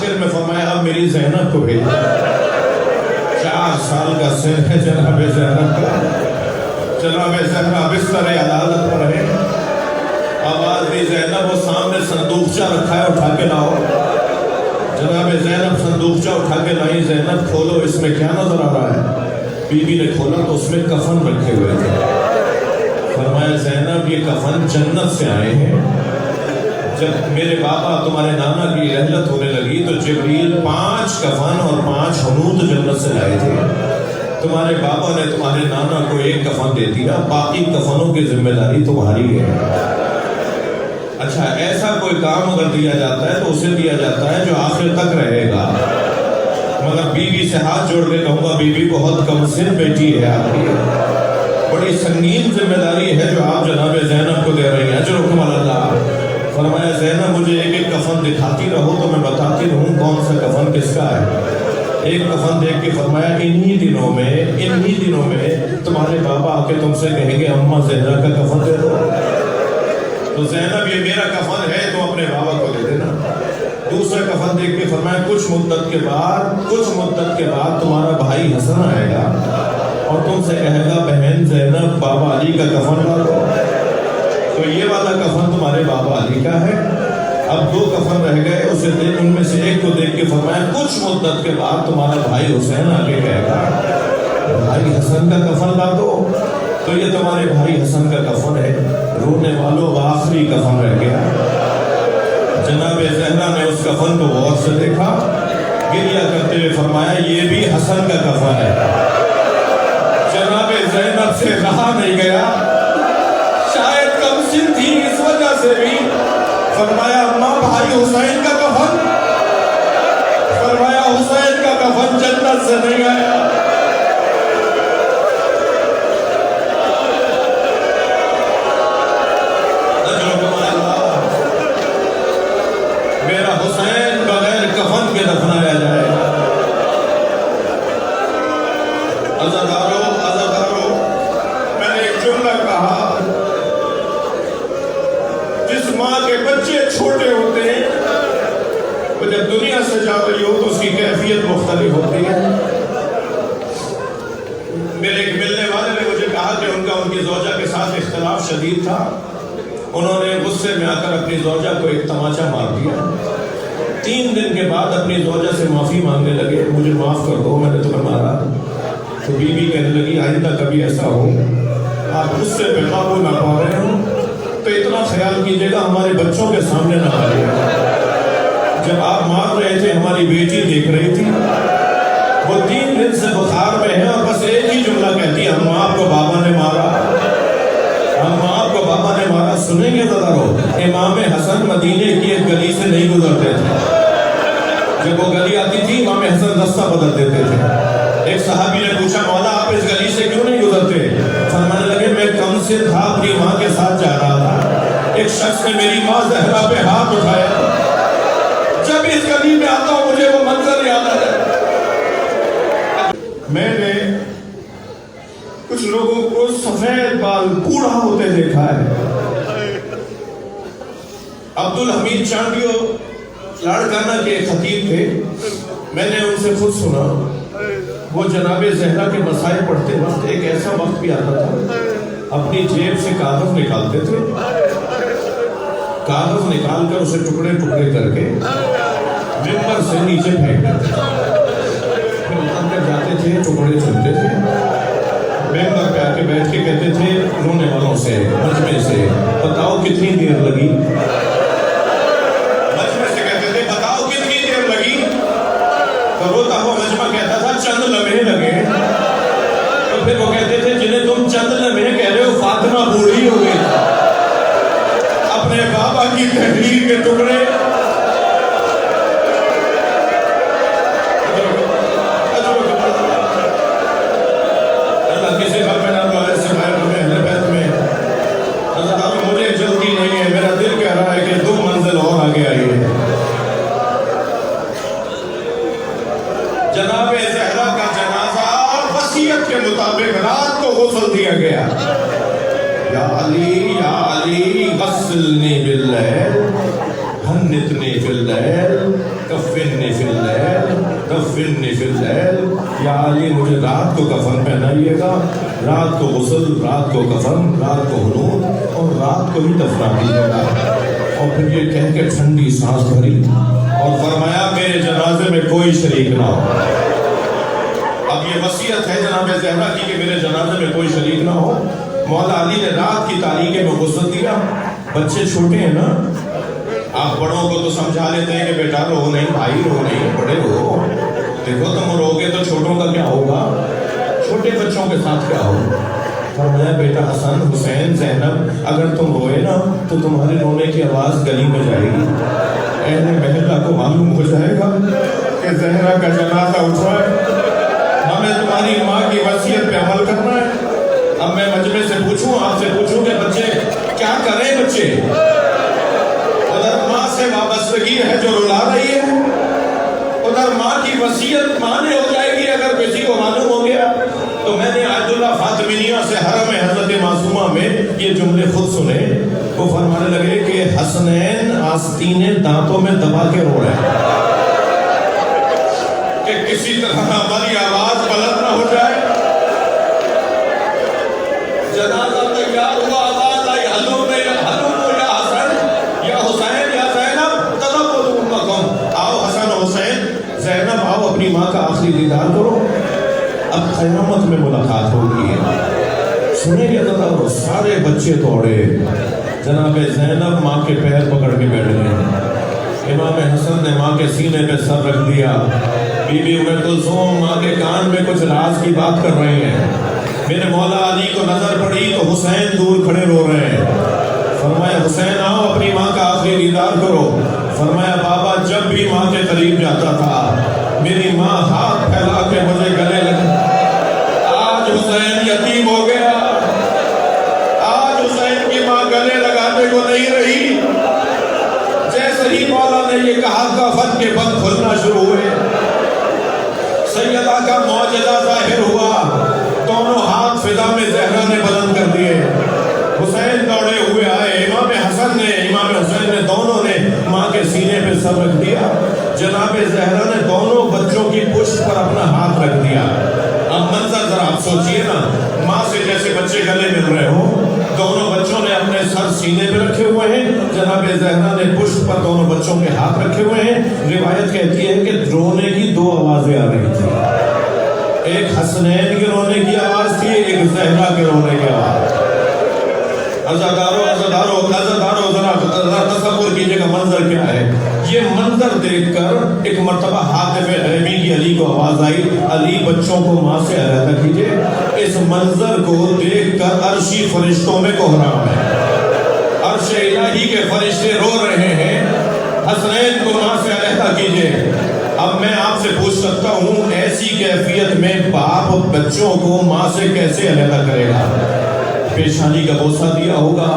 آخر میں فرمایا اب میری زینب کو بھیجو. 4 سال کا سن ہے جناب زینب کا. جناب زہرا بستر عدالت پر ہے. آواز دی زینب وہ سامنے صندوقچہ رکھا ہے اٹھا کے لاؤ. جناب زینب صندوقچہ اٹھا کے لائی. زینب کھولو اس میں کیا نظر آ رہا ہے؟ بی بی نے کھولا تو اس میں کفن رکھے ہوئے تھے. فرمایا زینب یہ کفن جنت سے آئے ہیں. جب میرے بابا تمہارے نانا کی رحلت ہونے لگی تو جبریل 5 کفن اور 5 حنوط جنت سے لائے تھے. تمہارے بابا نے تمہارے نانا کو 1 کفن دے دیا. باقی کفنوں کی ذمہ داری تمہاری ہے. اچھا ایسا کوئی کام اگر دیا جاتا ہے تو اسے دیا جاتا ہے جو آخر تک رہے گا. مگر بی بی سے ہاتھ جوڑ کے کہوں گا بی بی بہت کم سن بیٹی ہے آپ کی. بڑی سنگین ذمہ داری ہے جو آپ جناب زینب کو دے رہی ہیں. اجرکم اللہ. فرمایا زینب مجھے 1 کفن دکھاتی رہو تو میں بتاتی رہوں کون سا کفن کس کا ہے. 1 کفن دیکھ کے فرمایا انہی دنوں میں تمہارے بابا آ کے تم سے کہیں گے اماں زہرا کا کفن دے دو. تو زینب یہ میرا کفن ہے تو اپنے بابا کو دے دینا. دوسرا کفن دیکھ کے فرمایا کچھ مدت کے بعد تمہارا بھائی حسن آئے گا اور تم سے کہے گا بہن زینب بابا علی کا کفن لا دو. تو یہ والا کفن تمہارے بابا علی کا ہے. اب 2 کفن رہ گئے. اسے ان میں سے 1 کو دیکھ کے فرمایا کچھ مدت کے بعد تمہارا بھائی حسین آگے کہے گا بھائی حسن کا کفن لا دو. تو یہ تمہارے بھائی حسن کا کفن ہے. رونے والوں آخری کفن رہ گیا. جناب زہرا نے اس کفن کو غور سے دیکھا. گریہ کرتے ہوئے فرمایا یہ بھی حسن کا کفن ہے. جناب زینب سے رہا نہیں گیا. شاید کم سن تھی اس وجہ سے بھی. فرمایا اماں بھائی حسین کا کفن. فرمایا حسین کا کفن جنت سے نہیں آیا. میرا حسین بغیر کفن کے دفنایا جائے. عزادارو میں نے ایک جملہ کہا جس ماں کے بچے چھوٹے ہوتے ہیں وہ جب دنیا سے جا رہی ہو تو اس کی کیفیت مختلف ہوتی ہے. میرے ایک ملنے والے نے مجھے کہا کہ ان کی زوجہ کے ساتھ اختلاف شدید تھا. انہوں نے غصے میں آ کر اپنی زوجہ کو ایک تماچا مار دیا. 3 دن کے بعد اپنی زوجہ سے معافی مانگنے لگے مجھے معاف کر دو میں نے تمہیں مارا. تو بی بی کہنے لگی آئندہ کبھی ایسا ہو آپ غصے پہ قابو نہ پا رہے ہو تو اتنا خیال کیجیے گا ہمارے بچوں کے سامنے نہ آئے. جب آپ مار رہے تھے ہماری بیٹی دیکھ رہی تھی. وہ 3 دن سے بخار میں ہے اور بس ایک ہی جملہ کہتی ہے ہم آپ کو بابا نے مارا. ہم آپ کو بابا نے مارا. سنیں گے ذرا رو. امام حسن مدینے کی ایک گلی سے نہیں گزرتے تھے. جب وہ گلی آتی تھی امام حسن رستہ بدل دیتے تھے. ایک صحابی نے پوچھا مولا آپ اس گلی سے کیوں نہیں گزرتے؟ فرمانے لگے میں کم سے تھا اپنی ماں کے ساتھ جا رہا تھا. ایک شخص نے میری ماں زہرا پہ ہاتھ اٹھایا. جب اس گلی میں آتا ہوں مجھے وہ منظر یاد آ جائے. میں نے کچھ لوگوں کو سفید بال بوڑھا ہوتے دیکھا ہے. عبدالحمید چانڈیو لاڑکانہ کے خطیب تھے. میں نے ان سے خود سنا وہ جناب زہرا کے مسائل پڑھتے وقت ایک ایسا وقت بھی آتا تھا اپنی جیب سے کاغذ نکالتے تھے. کاغذ نکال کر اسے ٹکڑے ٹکڑے کر کے ممبر سے نیچے پھینک دیتے تھے. پھر اتر کر جاتے تھے ٹکڑے چنتے تھے. ممبر پہ آ کے بیٹھ کے کہتے تھے رونے والوں سے مجمع سے بتاؤ کتنی دیر لگی. مجمع سے کہتے تھے بتاؤ کتنی دیر لگی. تو روتا ہوا مجمع کہتا تھا چند لمحے لگے. تو پھر وہ کہتے تھے جنہیں تم چند لمحے کہہ رہے ہو فاطمہ بوڑھی ہو گئی. اپنے بابا کی تحریر کے ٹکڑے اللہ کسی گھر میں نہ لائے سمائے ہمیں اہل بیت میں. حضرت مجھے جلدی نہیں ہے. میرا دل کہہ رہا ہے کہ 2 منزل اور آگے آئیے. جناب زہرا کا جنازہ وصیت کے مطابق رات کو غسل دیا گیا. یا علی غسلنی باللیل ہنتنی فی اللیل کفنی فی وکفنی فی اللیل، یا علی مجھے رات کو کفن پہنائیے گا، رات کو غسل، رات کو کفن، رات کو حنوط اور رات کو ہی دفنا کیجیے گا۔ اور پھر یہ کہہ کے ٹھنڈی سانس بھری اور فرمایا میرے جنازے میں کوئی شریک نہ ہو۔ اب یہ وصیت ہے جناب زہرا کی کہ میرے جنازے میں کوئی شریک نہ ہو۔ مولا علی نے رات کی تاریکی میں غسل دیا۔ بچے چھوٹے ہیں نا، آپ بڑوں کو تو سمجھا لیتے ہیں کہ بیٹا رو نہیں بھائی، رو نہیں، بڑے رو، دیکھو تم رو گے تو چھوٹوں کا کیا ہوگا، چھوٹے بچوں کے ساتھ کیا ہوگا۔ فرمایا بیٹا حسن، حسین، زینب، اگر تم روئے نا تو تمہارے رونے کی آواز گلی میں جائے گی، اہل محلہ کو معلوم ہو جائے گا کہ زہرا کا جنازہ اٹھا ہے، ہمیں تمہاری ماں کی وصیت پہ عمل کرنا ہے۔ اب میں مجمع سے پوچھوں، آپ سے پوچھوں کہ بچے کیا کریں؟ بچے ادھر ماں سے وابستگی ہے جو رلا رہی ہے، ادھر ماں کی وصیت مانے ہو جائے گی اگر کسی کو معلوم ہو گیا۔ تو میں نے آیت اللہ فاطمیہ سے حرم حضرت معصومہ میں یہ جملے خود سنے، وہ فرمانے لگے کہ حسنین آستینے دانتوں میں دبا کے رو رہے ہیں کہ کسی طرح ہماری آواز بلند نہ ہو جائے۔ جنازہ تیار ہوا، آواز آئی حلوم یا حسن یا حسین یا زینب تدبروا امکم، آؤ حسن حسین، زینب آؤ اپنی ماں کا آخری دیدار کرو، اب قیامت میں ملاقات ہوگی۔ سنیں گے تو سارے بچے دوڑے، جناب زینب ماں کے پیر پکڑ کے بیٹھ گئے، امام حسن نے ماں کے سینے پہ سر رکھ دیا، بی بی ام کلثوم ماں کے کان میں کچھ راز کی بات کر رہے ہیں۔ میرے مولا علی کو نظر پڑی تو حسین دور کھڑے رو رہے ہیں۔ فرمایا حسین آؤ اپنی ماں کا آخری دیدار کرو۔ فرمایا بابا جب بھی ماں کے قریب جاتا تھا میری ماں ہاتھ پھیلا کے مجھے گلے لگی، آج حسین یتیم ہو گیا، آج حسین کی ماں گلے لگانے کو نہیں رہی۔ جیسے ہی مولا نے یہ کہا کفن کے بند کھلنا شروع ہوئے، سیدہ کا معجزہ ظاہر ہوا، دونوں ہاتھ فضا میں زہرا نے بلند کر دیے، حسین دوڑے ہوئے آئے، امام حسن نے امام حسین نے دونوں نے ماں کے سینے پہ سر رکھ دیا، جناب زہرا نے دونوں بچوں کی پشت پر اپنا ہاتھ رکھ دیا۔ اب منظر ذرا آپ سوچئے نا، ماں سے جیسے بچے گلے مل رہے ہوں، دونوں بچوں نے اپنے سر سینے پہ رکھے ہوئے ہیں، جناب زہرا نے پشت پر دونوں بچوں کے ہاتھ رکھے ہوئے ہیں۔ روایت کہتی ہے کہ رونے کی دو آوازیں آ رہی تھی، ایک حسنین کے رونے کی آواز تھی، ایک زہرا کے رونے کی آواز۔ عزادارو ذرا تصور کیجئے گا منظر کیا ہے۔ یہ منظر دیکھ کر ایک مرتبہ حاطب غیبی کی علی کو آواز آئی، علی بچوں کو ماں سے علیحدہ کیجئے۔ اس منظر کو دیکھ کر عرشی فرشتوں میں کوہرام ہے، عرش الہی کے فرشتے رو رہے ہیں، حسنین کو ماں سے علیحدہ کیجئے۔ اب میں آپ سے پوچھ سکتا ہوں ایسی کیفیت میں باپ بچوں کو ماں سے کیسے علیحدہ کرے گا؟ پیشانی کا بوسہ دیا ہوگا،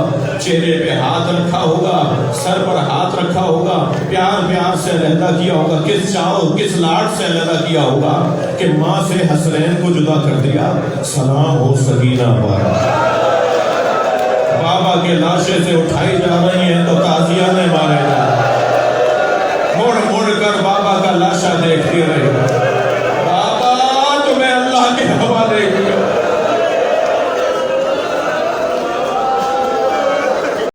چہرے پہ ہاتھ رکھا ہوگا، سر پر ہاتھ رکھا ہوگا، پیار پیار سے علیحدہ کیا ہوگا، کس چاؤ کس لاڈ سے علیحدہ کیا ہوگا کہ ماں سے حسنین کو جدا کر دیا۔ سلام ہو سکینہ پر، بابا کے لاشیں سے اٹھائی جا رہی